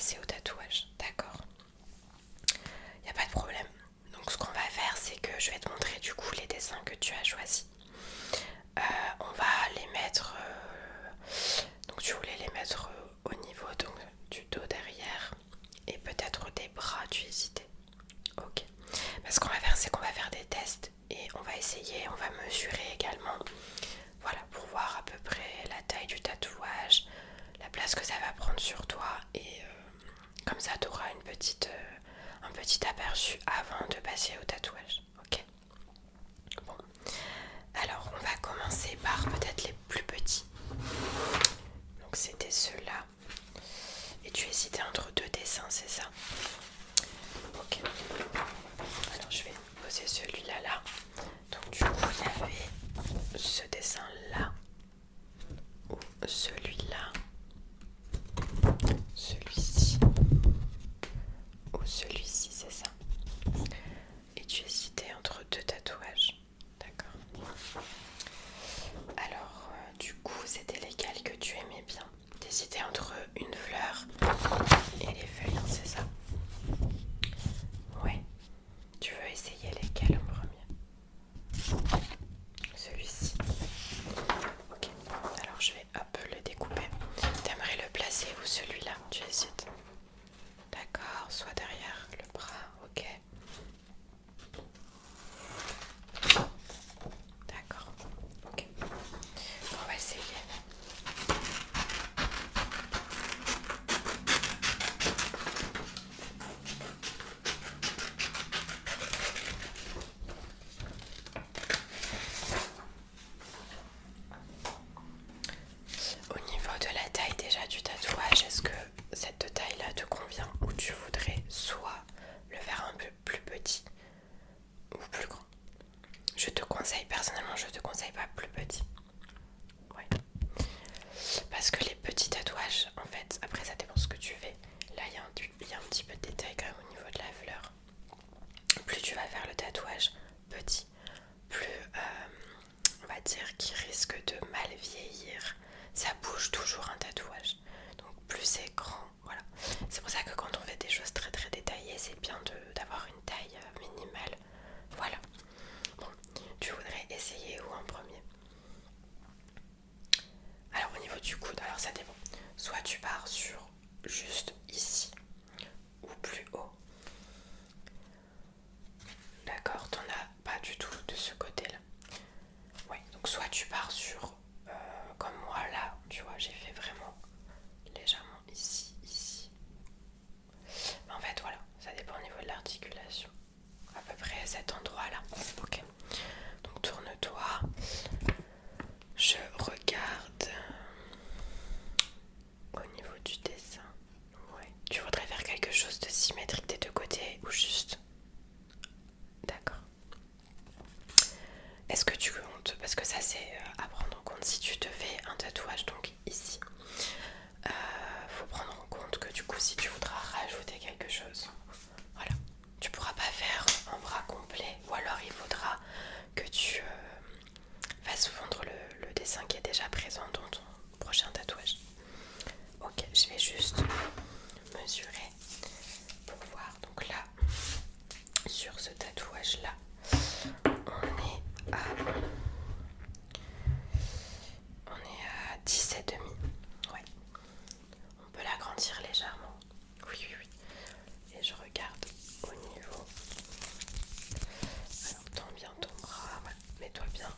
passer au tatouage. D'accord. Il n'y a pas de problème. Donc ce qu'on va faire, c'est que je vais te montrer du coup les dessins que tu as choisis. On va les mettre... donc tu voulais les mettre au niveau donc, du dos derrière et peut-être des bras, tu hésitais. Ok. Ce qu'on va faire, c'est qu'on va faire des tests et on va essayer, on va mesurer également. Voilà, pour voir à peu près la taille du tatouage, la place que ça va prendre sur toi et comme ça tu auras un petit aperçu avant de passer au tatouage. Ok. Bon. Alors on va commencer par peut-être les plus petits. Donc c'était ceux-là. Et tu hésitais entre deux dessins, c'est ça? Ok. Alors je vais poser celui-là là. Donc du coup il y avait ce dessin-là. Ou celui-là. Celui-ci. Ou celui-ci, c'est ça. Et tu hésitais entre deux tatouages. D'accord. Alors du coup c'était lesquels que tu aimais bien? T'hésitais entre une fleur et les feuilles, hein, c'est ça? Ouais. Tu veux essayer lesquels en premier? Celui-ci. Ok. Alors je vais hop le découper. T'aimerais le placer où celui-là? Tu hésites? D'accord. Soit derrière le bras. Ok. D'accord. Ok. On va essayer. Au niveau de la taille déjà du tatouage, est-ce que cette taille-là te convient ou tu voudrais soit le faire un peu plus petit ou plus grand? Je te conseille, personnellement, je te conseille pas plus petit. Ouais. Parce que les petits tatouages, en fait, après ça dépend ce que tu fais. Là, il y a un petit peu de détail quand même au niveau de la fleur. Plus tu vas faire le tatouage petit, plus on va dire qu'il risque de mal vieillir. Ça bouge toujours un tatouage. Donc plus c'est grand, voilà. C'est pour ça que quand on fait des choses très très détaillées, c'est bien d'avoir une taille minimale. Voilà. Bon, tu voudrais essayer où en premier? Alors au niveau du coude, alors ça dépend. Soit tu pars sur juste ici ou plus haut. D'accord, t'en as pas du tout de ce côté-là. Ouais, donc soit tu pars sur comme moi là, tu vois, j'ai fait vraiment légèrement ici, ici. Mais en fait voilà, ça dépend au niveau de l'articulation. À peu près à cet endroit-là. Ok. Donc tourne-toi. Je regarde au niveau du dessin. Ouais. Tu voudrais faire quelque chose de symétrique des deux côtés ou juste? D'accord. Est-ce que tu comptes, parce que ça c'est à prendre en compte si tu te fais un tatouage donc ici, faut prendre en compte que du coup si tu voudras rajouter quelque chose, voilà, tu pourras pas faire un bras complet ou alors il faudra que tu fasses fondre le dessin qui est déjà présent dans ton prochain tatouage. Ok, je vais juste mesurer pour voir. Donc là, sur ce tatouage là, on est à 10,5. Ouais. On peut l'agrandir légèrement. Oui, oui, oui. Et je regarde au niveau. Alors tends bien ton bras. Ouais. Mets-toi bien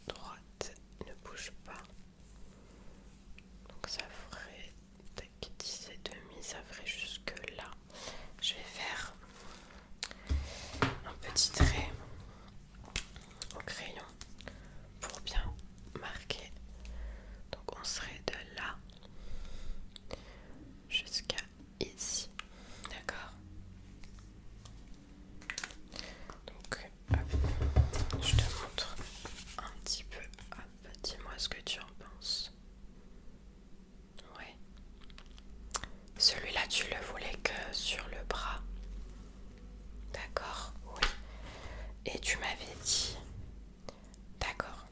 droite. Ne bouge pas. Donc ça ferait 10,5. Ça ferait jusque là. Je vais faire un petit trait au crayon pour bien marquer. Donc on serait de là jusqu'à ici. D'accord. Donc hop, je te montre un petit peu. Hop, dis-moi ce que tu en penses. Ouais. Celui-là tu le voulais que sur le bras. D'accord, oui. Et tu m'avais dit. D'accord.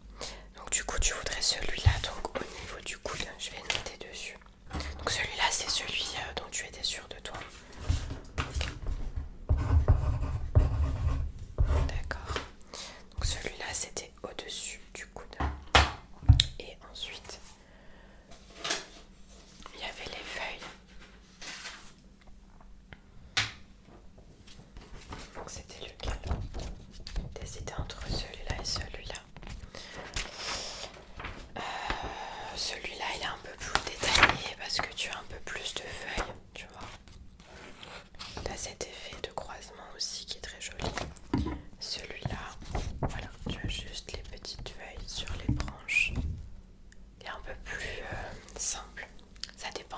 Donc du coup tu voudrais celui-là, donc au niveau du coude, je vais noter dessus. Donc celui-là c'est celui dont tu étais sûr de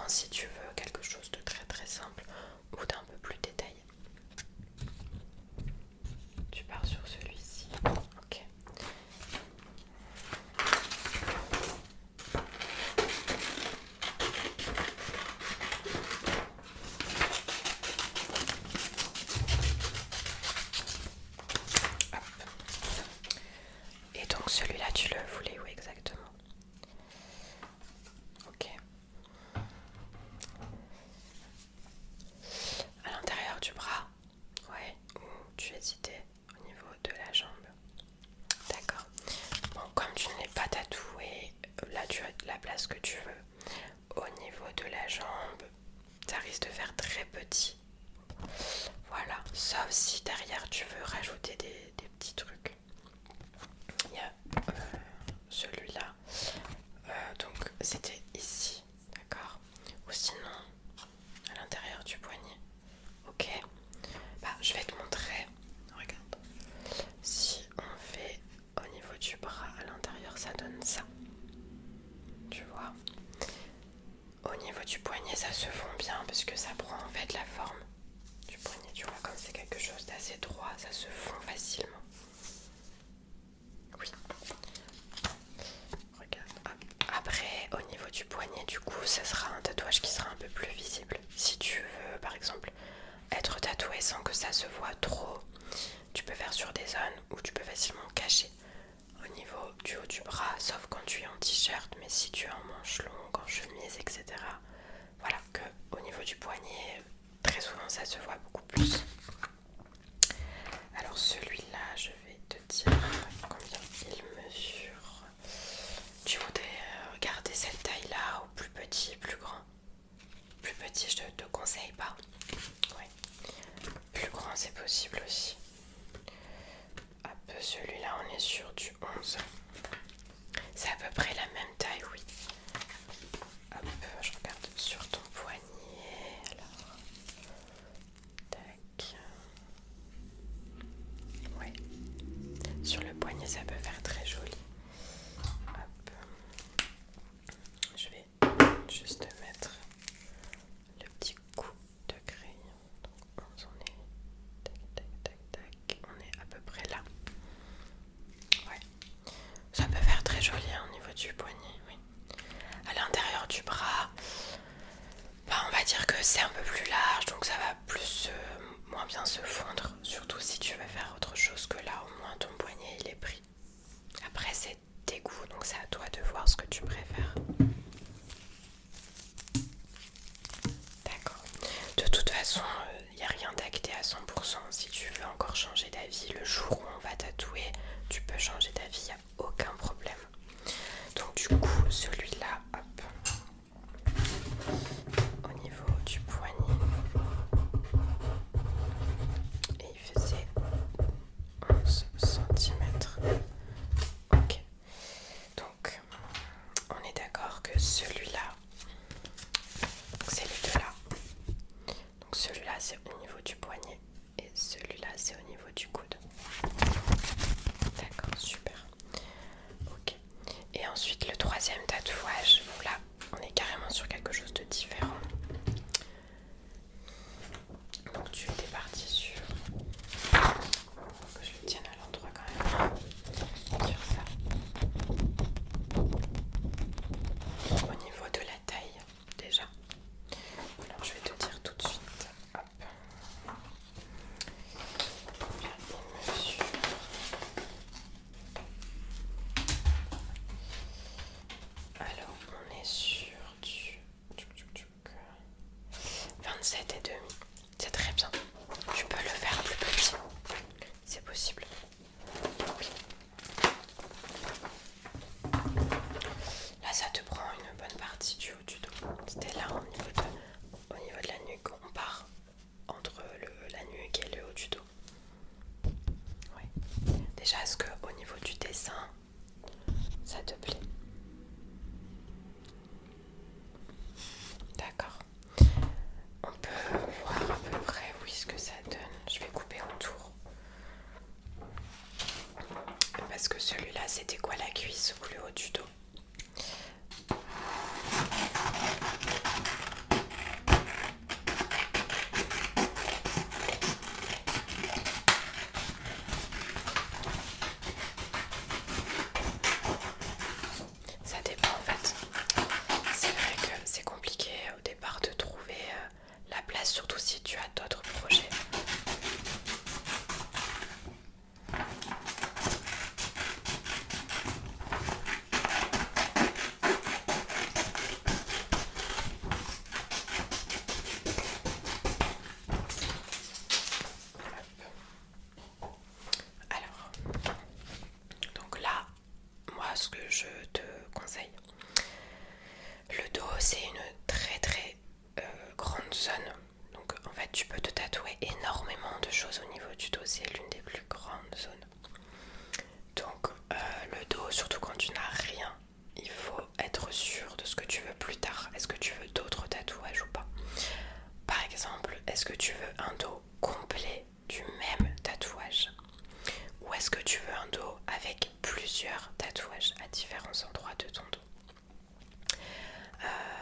différent si tu veux quelque chose de très très simple ou d'un peu plus détaillé. Tu pars sur celui-ci. Ok. Hop. Et donc celui-là, tu le voulais où exactement? Ok. À l'intérieur du bras? Ouais. Ou tu hésitais au niveau de la jambe? D'accord. Bon, comme tu n'es pas tatoué, là tu as la place que tu veux. Au niveau de la jambe, ça risque de faire très petit. Voilà, sauf si derrière tu veux rajouter des petits trucs. Il y a celui-là. Donc c'était ici, d'accord? Ou sinon à l'intérieur du poignet. Ok. Bah je vais te montrer. Regarde. Si on fait au niveau du bras à l'intérieur, ça donne ça. Tu vois? Au niveau du poignet, ça se fond bien parce que ça prend en fait la forme du poignet. Tu vois, comme c'est quelque chose d'assez droit, ça se fond facilement. Oui. Regarde. Hop. Après, au niveau du poignet, du coup, ça sera un tatouage qui sera un peu plus visible. Si tu veux, par exemple, être tatoué sans que ça se voit trop, tu peux faire sur des zones où tu peux facilement cacher. Au niveau du haut du bras, sauf quand tu es en t-shirt, mais si tu es en manche longue, en chemise, etc. Voilà, que au niveau du poignet, très souvent ça se voit beaucoup plus. Alors celui-là, je vais te dire combien il mesure. Tu voudrais garder cette taille-là ou plus petit, plus grand? Plus petit, je te conseille pas. Ouais. Plus grand, c'est possible aussi. Hop, celui-là, on est sur du 11. C'est à peu près la même taille, oui. Hop, je regarde sur ton poignet. Alors, tac. Ouais. Sur le poignet, ça peut faire très joli. Hop. Je vais juste mettre le petit coup de crayon. Donc, on est. Tac, tac, tac, tac. On est à peu près là. Ouais. Ça peut faire très joli hein, au niveau du poignet, oui. À l'intérieur du bras, bah, on va dire que c'est un peu plus large, donc ça va plus moins bien se fondre. Surtout si tu veux faire autre chose que là, au moins ton poignet il est pris. Après c'est tes goûts, donc c'est à toi de voir ce que tu préfères. D'accord. De toute façon, il n'y a rien d'acté à 100%. Si tu veux encore changer d'avis le jour où on va tatouer, tu peux changer d'avis, il n'y a aucun problème. Donc du coup, celui-là, hop, au niveau du poignet, et il faisait 11 cm. Ok. Donc, on est d'accord que celui-là, c'est les deux là. Donc celui-là, c'est au niveau du poignet et celui-là, c'est au niveau du coude. D'accord, super. Ok. Et ensuite, le troisième tatouage, donc là, on est carrément sur quelque chose de différent. Donc tu étais parti sur... Que je le tienne à l'endroit quand même. Sur ça. Au niveau de la taille, déjà. Alors je vais te dire tout de suite. Hop. Bien, il mesure. Alors on est sur du 27 et demi. C'est très bien. Tu peux le faire plus petit. C'est possible. Oui. Là ça te prend une bonne partie du haut du dos. C'était là au niveau de la nuque. On part entre la nuque et le haut du dos. Oui. Déjà, est-ce que au niveau du dessin, ça te plaît? D'accord. On peut voir à peu près où est-ce que ça donne. Je vais couper autour. Parce que celui-là, c'était quoi, la cuisse ou le haut du dos? zone. Donc en fait tu peux te tatouer énormément de choses au niveau du dos, c'est l'une des plus grandes zones. Donc le dos, surtout quand tu n'as rien, il faut être sûr de ce que tu veux plus tard. Est-ce que tu veux d'autres tatouages ou pas? Par exemple, est-ce que tu veux un dos complet du même tatouage? Ou est-ce que tu veux un dos avec plusieurs tatouages à différents endroits de ton dos?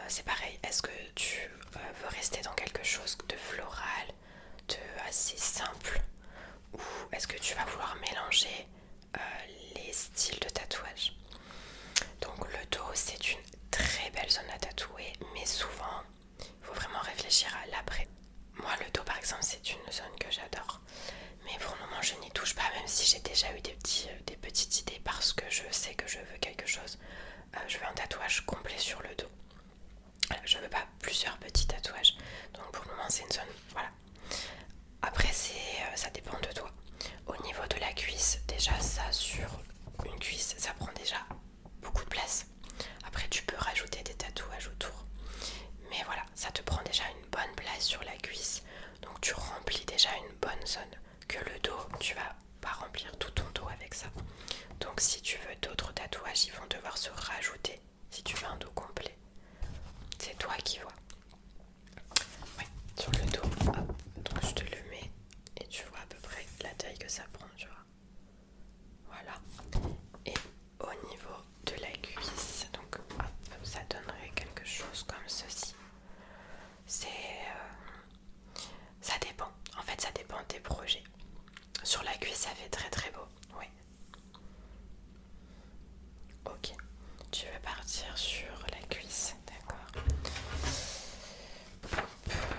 C'est pareil, est-ce que tu veux rester dans quelque chose de floral, de assez simple, ou est-ce que tu vas vouloir mélanger les styles de tatouage? Donc le dos, c'est une très belle zone à tatouer, mais souvent il faut vraiment réfléchir à l'après. Moi le dos par exemple, c'est une zone que j'adore, mais pour le moment je n'y touche pas, même si j'ai déjà eu des petites idées, parce que je sais que je veux quelque chose. Je veux un tatouage complet sur le dos. Je veux pas plusieurs petits tatouages, donc pour le moment c'est une zone, voilà. Après ça dépend de toi. Au niveau de la cuisse, déjà ça, sur une cuisse ça prend déjà beaucoup de place. Après tu peux rajouter des tatouages autour, mais voilà, ça te prend déjà une bonne place sur la cuisse, donc tu remplis déjà une bonne zone. Que le dos, tu vas pas remplir tout ton dos avec ça. Donc si tu veux d'autres tatouages, ils vont devoir se rajouter si tu veux un dos complet. C'est toi qui vois. Ouais, sur le dos, hop, donc je te le mets et tu vois à peu près la taille que ça prend, tu vois. Voilà. Et au niveau de la cuisse, donc hop, ça donnerait quelque chose comme ceci. Ça dépend. En fait, ça dépend de tes projets. Sur la cuisse, ça fait très très beau. Oui. Ok. Tu veux partir sur la cuisse, d'accord.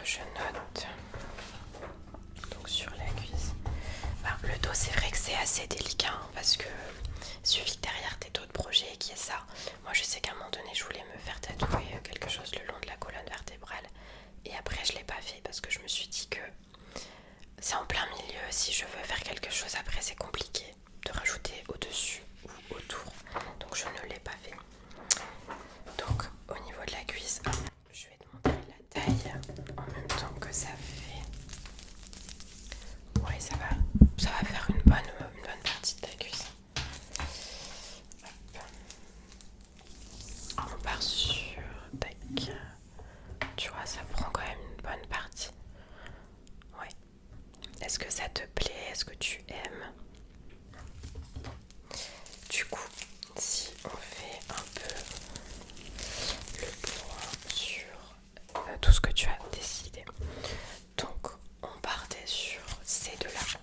Je note. Donc sur la cuisse. Le dos, c'est vrai que c'est assez délicat, hein, parce que il suffit que derrière t'aies d'autres projets qui est ça. Moi je sais qu'à un moment donné je voulais me faire tatouer quelque chose le long de la colonne vertébrale, et après je l'ai pas fait parce que je me suis dit que c'est en plein milieu. Si je veux faire quelque chose après, c'est compliqué de rajouter au-dessus ou autour, donc je ne l'ai pas fait. Donc au niveau de la cuisse, je vais te montrer la taille en même temps que ça fait. Ouais, ça va faire une bonne partie de ta cuisse. Hop. On part sur tac. Tu vois, ça prend quand même une bonne partie. Ouais. Est-ce que ça te plaît? Est-ce que tu aimes? Du coup, si on fait un peu le point sur tout ce que tu as décidé. Donc, on partait sur ces deux-là.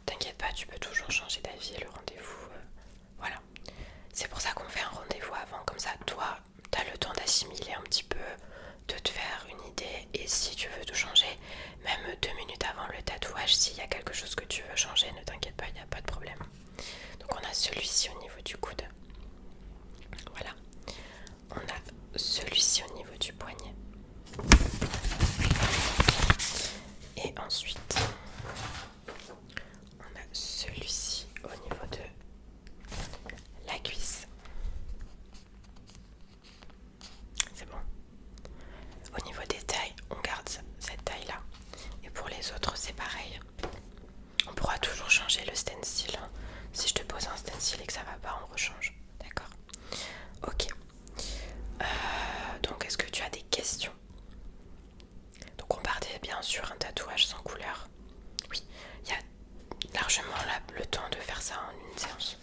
T'inquiète pas, tu peux toujours changer d'avis, le rendez-vous, voilà. C'est pour ça qu'on fait un rendez-vous avant, comme ça, toi, t'as le temps d'assimiler un petit peu, de te faire une idée, et si tu veux tout changer, même 2 minutes avant le tatouage, s'il y a quelque chose que tu veux changer, ne t'inquiète pas, il n'y a pas de problème. Donc on a celui-ci au niveau du coude. Voilà. On a celui-ci au niveau du poignet. Et ensuite, on a celui-ci au niveau de la cuisse. C'est bon. Au niveau des tailles, on garde cette taille-là. Et pour les autres, c'est pareil. On pourra toujours changer le stencil, hein. Si je te pose un stencil et que ça va pas, on rechange. D'accord? Ok. Donc, est-ce que tu as des questions? Donc, on partait bien sûr un tatouage sans couleur. Oui, il y a largement le temps de faire ça en une séance.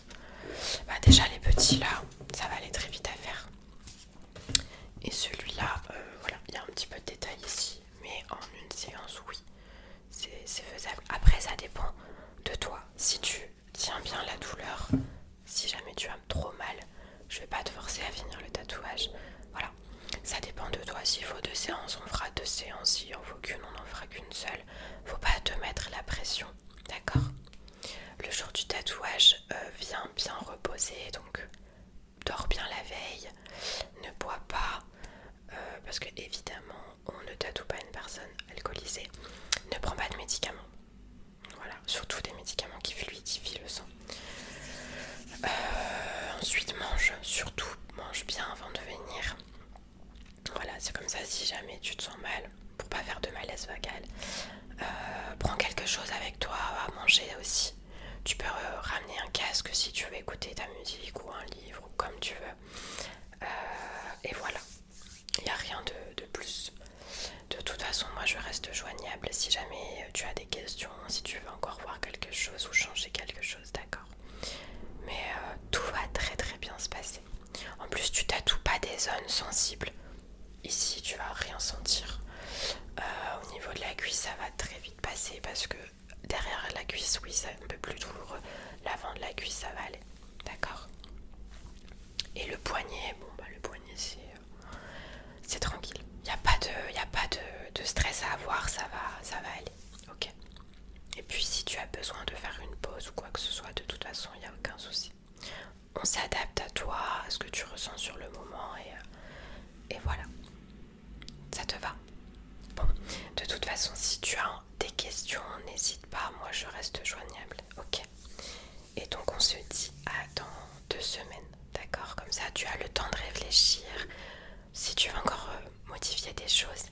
Déjà, les petits là, ça va aller très vite à faire. Et celui-là, voilà, il y a un petit peu de détail ici, mais en une séance, oui, c'est faisable. Après, ça dépend de toi. Si tu tiens bien la douleur, si jamais tu as trop mal, je vais pas te forcer à finir le tatouage. Voilà, ça dépend de toi. S'il faut 2 séances, on fera 2 séances. S'il en faut qu'une, on en fera qu'une seule. Faut pas te mettre la pression, d'accord? Le jour du tatouage, viens bien reposer, donc dors bien la veille, ne bois pas, parce que évidemment on ne tatoue pas une personne alcoolisée. Ne prends pas de médicaments, voilà, surtout des médicaments qui fluidifient le sang. Ensuite mange, surtout mange bien avant de venir. Voilà, c'est comme ça si jamais tu te sens mal, pour pas faire de malaise vagal. Prends quelque chose avec toi à manger aussi. Tu peux ramener un casque si tu veux écouter ta musique ou un livre ou comme tu veux. Et voilà, il n'y a rien de plus. De toute façon, moi je reste joignable si jamais tu as des questions, si tu veux encore voir quelque chose ou changer quelque chose, d'accord? Mais tout va très très bien se passer. En plus, tu tatoues pas des zones sensibles. Ici, tu vas rien sentir. Au niveau de la cuisse, ça va très vite passer parce que derrière la cuisse, oui, c'est un peu plus douloureux. L'avant de la cuisse, ça va aller. D'accord? Et le poignet, bon, bah, le poignet, c'est tranquille. Il n'y a pas de stress à avoir, ça va aller. Ok? Et puis, si tu as besoin de faire une pause ou quoi que ce soit, de toute façon, il n'y a aucun souci. On s'adapte à toi, à ce que tu ressens sur le moment et voilà. Ça te va? Bon, de toute façon, si tu as des questions, n'hésite pas, moi je reste joignable, ok? Et donc on se dit à dans 2 semaines, d'accord? Comme ça tu as le temps de réfléchir. Si tu veux encore modifier des choses,